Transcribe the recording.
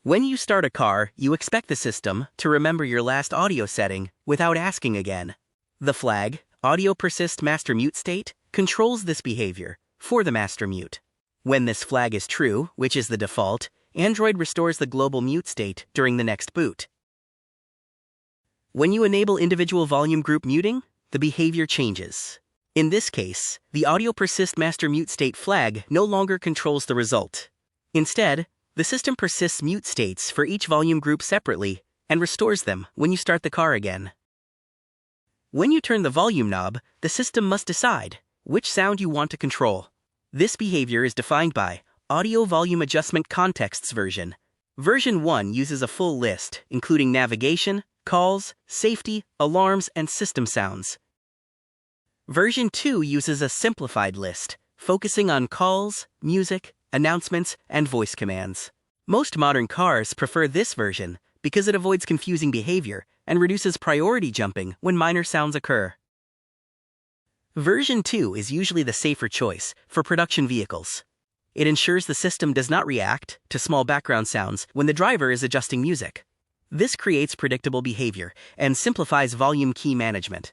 When you start a car, you expect the system to remember your last audio setting without asking again. The flag, Audio Persist Master Mute State, controls this behavior for the master mute. When this flag is true, which is the default, Android restores the global mute state during the next boot. When you enable individual volume group muting, the behavior changes. In this case, the Audio Persist Master Mute State flag no longer controls the result. Instead, the system persists mute states for each volume group separately and restores them when you start the car again. When you turn the volume knob, the system must decide which sound you want to control. This behavior is defined by Audio Volume Adjustment Contexts version. Version 1 uses a full list, including navigation, calls, safety, alarms, and system sounds. Version 2 uses a simplified list, focusing on calls, music, announcements, and voice commands. Most modern cars prefer this version because it avoids confusing behavior and reduces priority jumping when minor sounds occur. Version 2 is usually the safer choice for production vehicles. It ensures the system does not react to small background sounds when the driver is adjusting music. This creates predictable behavior and simplifies volume key management.